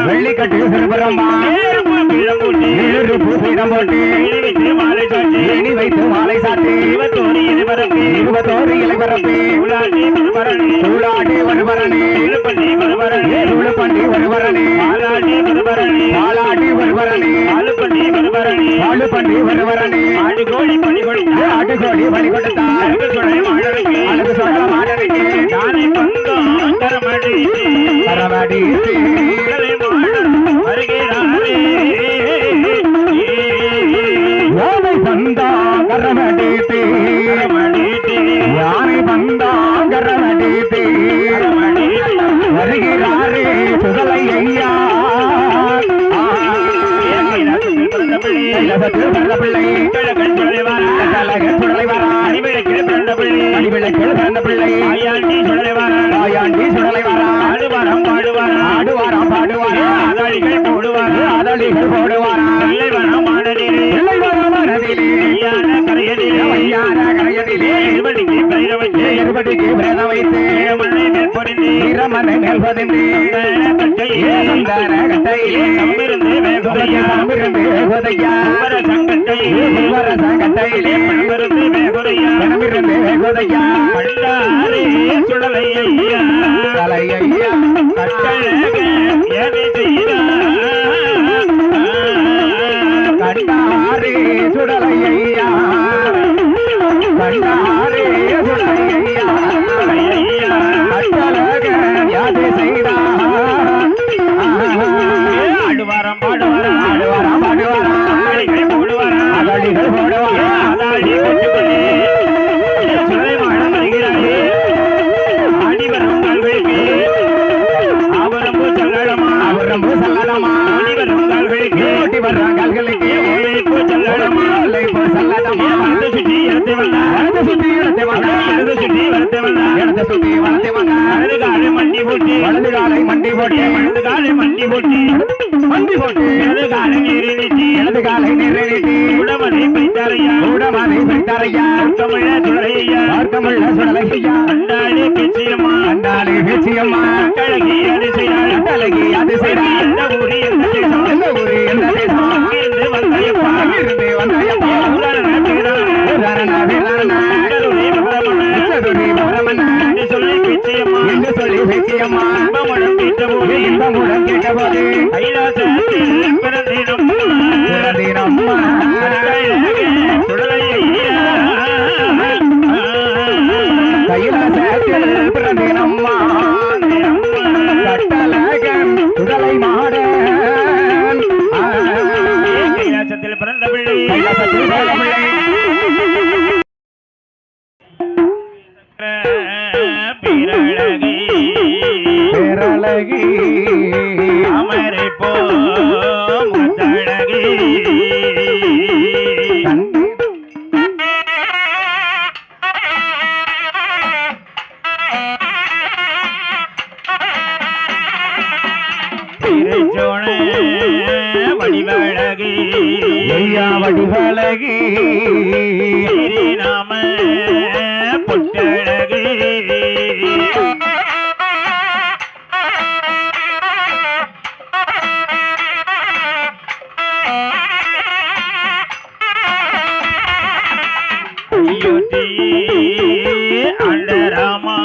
B: வெள்ளிக்கட்டு சிறுபுறமா பூசீடம் போட்டு எண்ணி வைத்து மாலை சாத்தி 21 இலை பரப்பி சூளாட்டி ஒருவரணி சூழப்பண்ணி ஒருவரணி பாலாட்டி ஒருவரணி பாலுப்பண்ணி ஒருவரணி ஆட்டுக்கோழி பலி கொடுத்தார் அழகு சொல்ல மாடனுக்கு தரமடி யானை பந்தா கரமடித்தே யானை பந்தா கரமடித்தே வருகிறாரே சுதலை ஐயா பிறந்த பிள்ளை பிறந்த பிள்ளை ஆயாண்டி சுடலை வாரா ஆடுவாராம் பாடுவாரா ஆதளிகள் போடுவாரா இல்லை வரம் மனதிலே கரையதிலே இருபடிக்கு பிரேத வைத்து இரமனை மேல் பதிந்து சந்தான கட்டையிலே சம்பிருந்து சுரதேசமிருந்து கோதையா சங்கத்தையிலே பணமிருந்து கோதையா
A: பண்டாரே சுடலையா
B: தலையா
A: கட்டழக ஏனை செய்தார்
B: கண்டாரே சுடலையா கண்டாரே சுடலையா கட்டழக யாதை செய்தார்
A: ஆடுவாரம் பாடுவாரம்
B: ஆடுவாராம் பாடுவாராம்
A: அகழிகள் போடுவாரம்
B: அகழிகள் போடுவாராம்
A: அதாடி கொட்டுக்கொள்ளே சுலைமானம் வருகிறாரே ஆடி வரும் கால்களுக்கு அவரம்பு சல்லடமா
B: அவரம்பு சல்லடமா
A: ஓடி வரும் கால்களுக்கு
B: ஓட்டி வர்றாங்களுக்கு
A: ஓலைப்பு சல்லடமா
B: இப்போ சல்லடமா
A: வலது சுற்றி இடத்தை வந்தா
B: வலது சுத்தி இடத்தை வந்தா
A: இடது சுற்றி வரத்தை வந்தா
B: இடத்தை சுத்தி வலத்தை வந்தா
A: வலது காலை மண்டி போட்டு
B: வலது காலை மண்டி போட்டு
A: வலது காலை மண்டி போட்டு
B: மண்டி போட்டு
A: இடது காலை நீரை நீட்டி
B: இடது காலை நிறைவேற்றி
A: உடமனை பைத்தாரையா
B: கூடமாதை வைத்தாரையா
A: தமிழ துறையா
B: பார்க்கமுள்ள சுடலையா
A: அண்டாளி பேச்சியம்மா
B: கண்டாலே பேச்சியம்மா
A: கழகி அதிசயாள்
B: கட்டழகி அது செய்தா
A: எந்த ஊரி எந்த தேசம்
B: எந்த ஊரு எந்த தேசம்
A: அங்கிருந்து வந்தையப்பா
B: அங்கிருந்து வந்தாயப்பா
A: ஊரான பேரான
B: வீரானா வீரானா
A: கடலுடைய விவரமான
B: உச்சதுரி பரமனா
A: என்று சொல்லி பேச்சியம்மா
B: என்று சொல்லி பேச்சியம்மா
A: இன்பமுடன் கேட்டபோது
B: இன்பமுடன் கேட்டபோது
A: கைலாசத்தில் பிறந்தேனும்
B: பிறந்தீரம்மா கைலாசத்தில் பிறந்தீரம்மா கட்டழகன் உடலை மாட
A: கைலாசத்தில் பிறந்த பிள்ளை
B: கைலாசத்தில் பிறந்த பிள்ளை
A: பேரழகி
B: பேரழகி
A: அமரை போ முத்தழகி திருச்சோண வடிவழகி
B: ஐயா வடிவழகி
A: ஸ்ரீராம பொட்டழகி ஆண்டராமா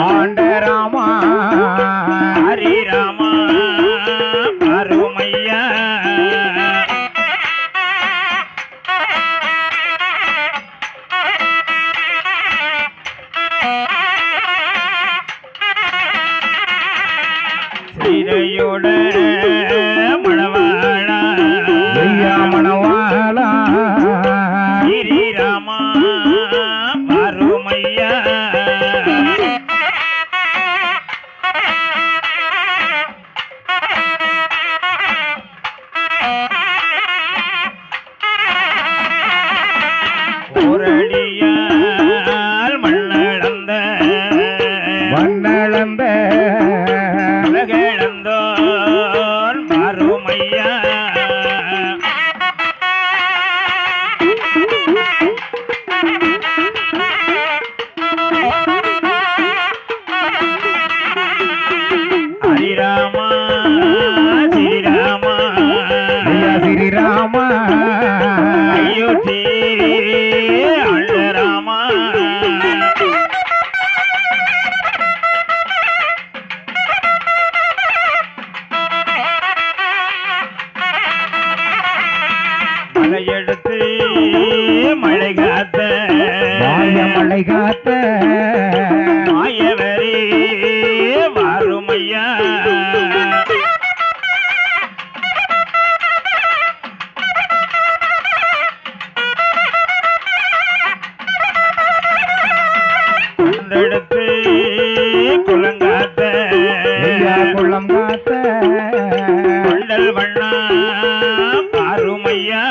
B: ஆண்டராமா
A: ஹரிராமா அருமையா சீரையோட மணவாளா
B: ஐயா மணவாளா
A: ஸ்ரீராமா அருமையா ஓரடியால் மண்ணளந்த
B: மண்ணளந்த
A: உலகளந்தோன் அருமையா ஹரிராமா ஸ்ரீராமா
B: ஐயா ஸ்ரீராமா
A: அயோத்தி அண்டராமா மலையெடுத்து மழை காத்த
B: வாய மழை காத்த
A: மாயவரே வாருமையா குந்தெடுத்து குலங்காத்த
B: ஐயா குளம் காத்த
A: கொண்டல் வண்ணா பாருமையா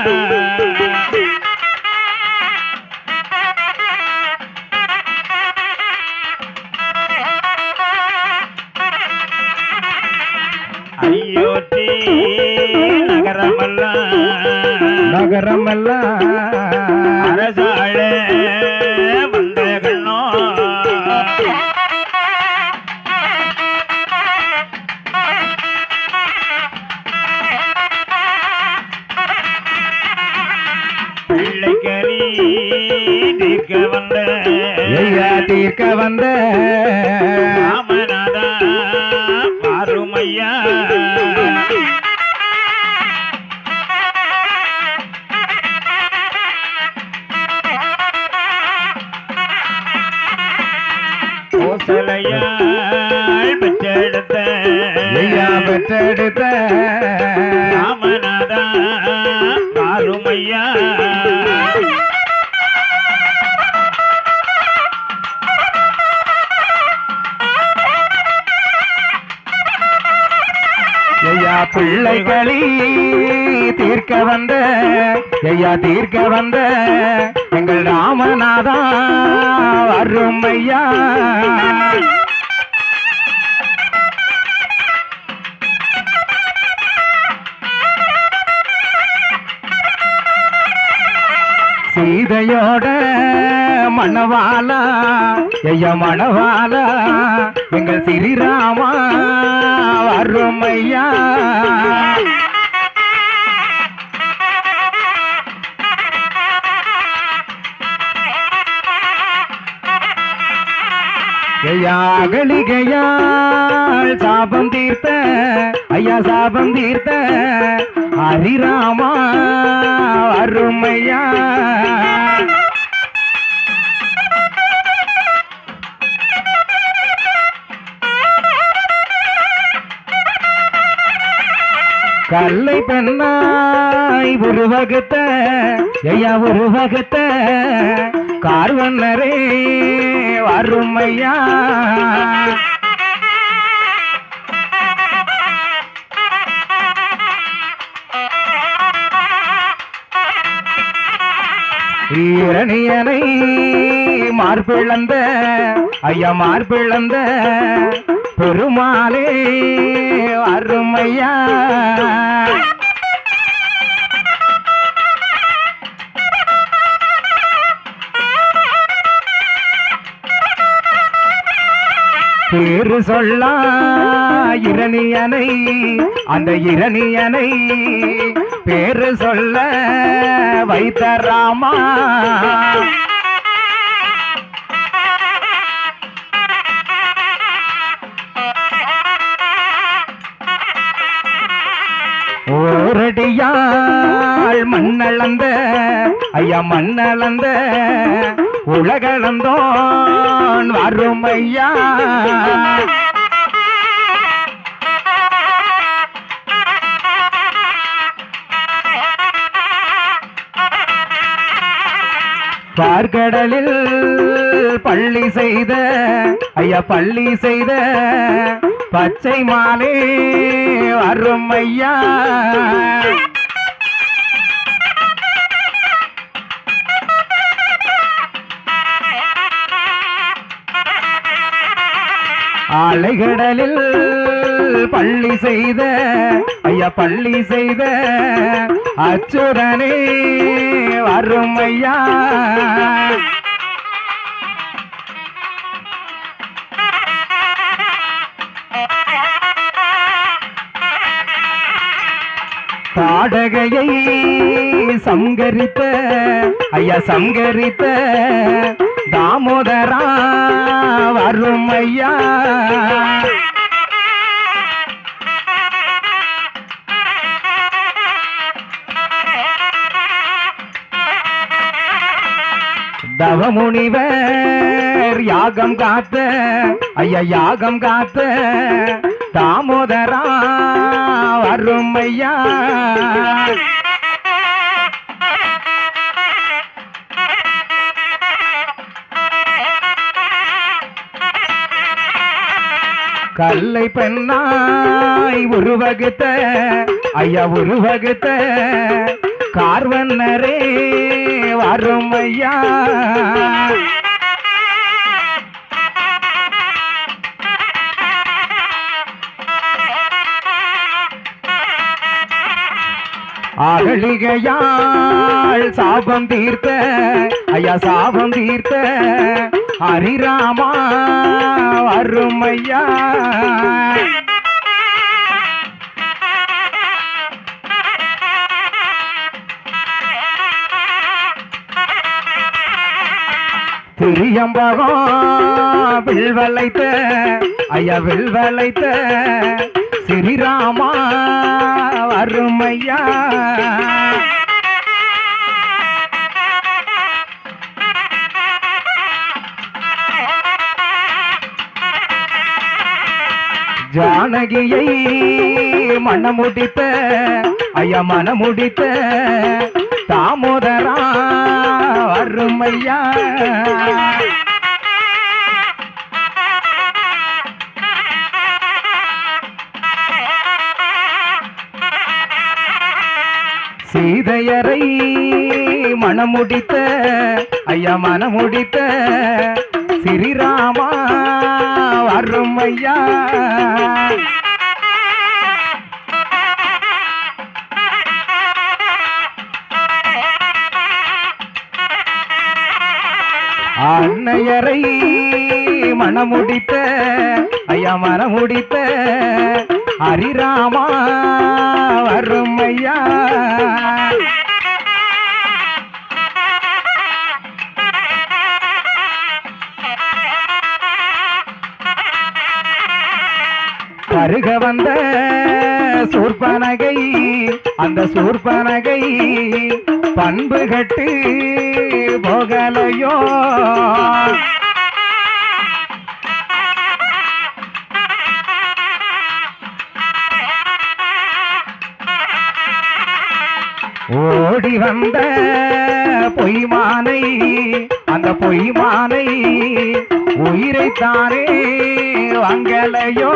A: அயோத்தி நகரமெல்லாம்
B: நகரமெல்லாம்
A: அரசாழ வந்த கண்ணோ
B: தீர்க்க வந்த
A: ராமநாதா அருமையா கோசலையால் பெற்றெடுத்த
B: ஐயா பெற்றெடுத்த
A: ராமநாதா அருமையா
B: ஐயா பிள்ளைகளி தீர்க்க வந்த ஐயா தீர்க்க வந்த எங்கள் ராமநாதா அருமையா சீதையோட மணவாளா ஐயா மணவாளா எங்கள் ஸ்ரீராமா அருமையா ஐயா அகலிகையால் சாபம் தீர்த்த ஐயா சாபம் தீர்த்த ஹரிராமா அருமையா கல்லை பெண்ணாய் உருவகத்த ஐயா உருவகத்த கார்வண்ணரே அருமையா ஈரணியனை மார்பிளந்த ஐயா மார்பிளந்த பெருமாளே அருமையா பேரு சொல்லா இரணியனை அந்த இரணியனை பேரு சொல்ல வைத்த ராமா ஓரடியாள் மண்ணளந்த ஐயா மண்ணளந்த உலகளந்தோன் அருமையா பார்க்கடலில் பள்ளி செய்த ஐயா பள்ளி செய்த பச்சை மாலே அருமையா அலைகடலில் பள்ளி செய்த ஐயா பள்ளி செய்த அச்சுரனே அருமையா தாடகையை சங்கரித்த ஐயா சங்கரித்த தாமோதரா அருமையா தவமுனிவர் யாகம் காத்த ஐயா யாகம் காத்த தாமோதரா அருமையா கல்லை பெண்ணாய் உருவகுத்த ஐயா உருவகுத்த கார்வண்ணரே அருமையா அகலிகையாள் சாபம் தீர்த்த ஐயா சாபம் தீர்த்த ஹரிராமா அருமையா திரியம்பகம் வில்வளைத்த ஐயா வில்வளைத்த ஸ்ரீராமா அருமையா ஜானகியை மனமுடித்த ஐயா மனமுடித்த தாமோதரா அருமையா சீதையரை மனமுடித்த ஐயா மனமுடித்த ஸ்ரீராமா அருமையா அன்னையரை மனமுடித்த ஐயா மனமுடித்த ஹரிராமா அருமையா பருக வந்த சூர்பனகை அந்த சூர்பனகை பண்பு கட்டு போகலையோ ஓடி வந்த பொய்மானை அந்த பொய்மானை உயிரைத்தானே வாங்கலையோ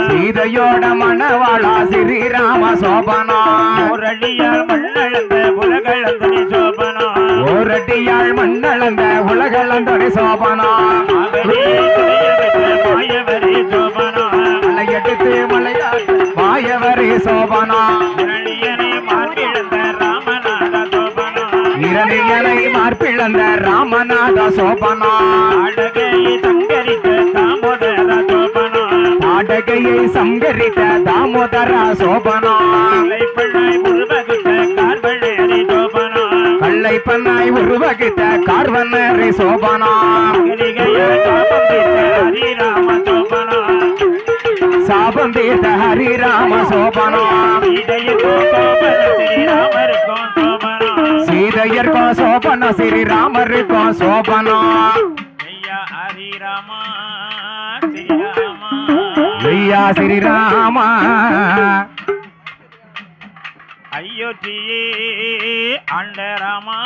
B: சீதையோட மணவாளா ஸ்ரீராம சோபனா
A: ஓரடியால் மண்ணளந்த உலகளந்தனி சோபனா
B: ஓரடியால் மண்ணளந்த உலகளந்தனி சோபனா
A: மாயவரே சோபனா
B: மலையெடுத்து மலையாட்டு மாயவரே சோபனா
A: இரணியனை மாற்றிழந்த ராமநாத சோபனா
B: இரணியனை மார்பிழந்த ராமநாத சோபனா
A: அழகை சங்கரித்த தாமோதர சோபனா
B: ஆடகை கலையை சங்கரித்த தாமோதரா சோபனா கல்லை பண்ணாய் உருவகித்த கார்வனரி சோபனா சாபம் தீர்த்த ஹரிராம சோபனா சீதையர்க்கும் சோபனா ஸ்ரீராமருக்கும் சோபனா ஐயா ஸ்ரீராமா
A: அயோத்தியே ஆண்ட ராமா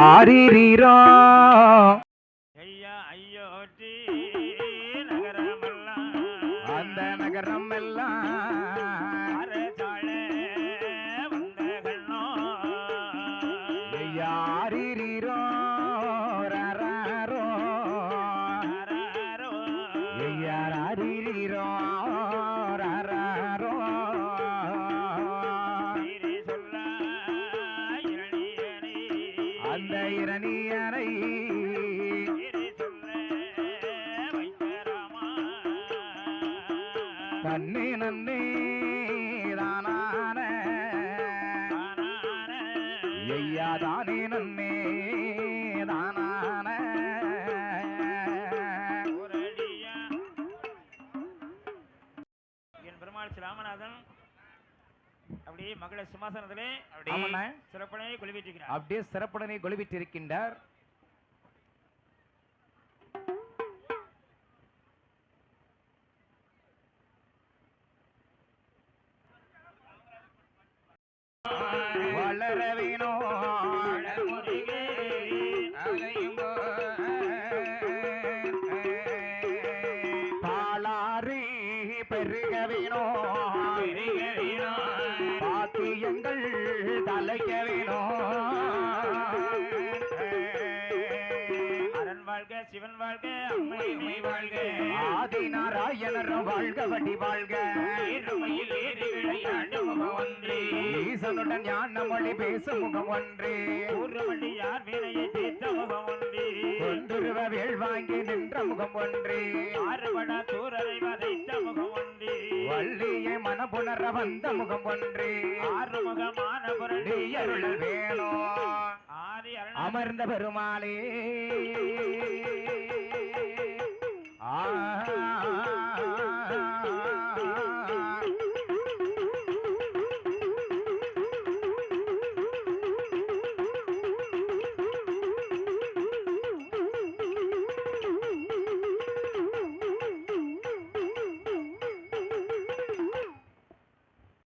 B: ஆரிரீரோ
A: ஐயா அயோத்தி நகரமெல்லாம்
B: அந்த நகரம் எல்லாம்
A: அரசாள வந்த கண்ணோ
B: ஐயா ஆரிரீரோ ரராரோ
A: அரரோ
B: ஐயா ஆரிரீரோ ரராரோ
A: இரு சொல்ல இரணியனே
B: அந்த இரணியனை
A: இரு சொல்ல வைத்த ராமா
B: தன்னே நன்னே தானான ஐயா தானே நன்னே தானான
A: என் பெருமாள் ஸ்ரீ ராமநாதன் அப்படியே மகள சிம்மாசனத்திலே
B: ஆமாண்ணே.
A: அப்படியே சிறப்பனை கொலுவிட்டிருக்கிறார்.
B: அப்படியே சிறப்புடனே கொலுவிட்டிருக்கின்றார். வளரவினோ பாலாரி பெருகவினோ பாத்தியங்கள் தலைக்கவினோ
A: அரண் வாழ்க சிவன் வாழ்க அம்மை வாழ்க
B: ஆதி நாராயணர் வாழ்க வடி வாழ்க
A: ஏறுமையில் ஏறி விளையாடு முகம் ஒன்றே
B: ஈசனுடன் ஞான மொழி பேசும் முகம் ஒன்றே
A: ஊர்வழி யார் வினையை தீர்த்த முகம் ஒன்றே
B: கொண்டுருவ வேள் வாங்கி நின்ற முகம் ஒன்றே
A: ஆறுபட தூரரை வதைத்த முகம் ஒன்றே
B: வள்ளியை மனபுணர வந்த முகம் ஒன்றே
A: ஆறுமுகமான புரண்டி
B: அருள் வேணோ
A: ஆதி அருள்
B: அமர்ந்த பெருமாளே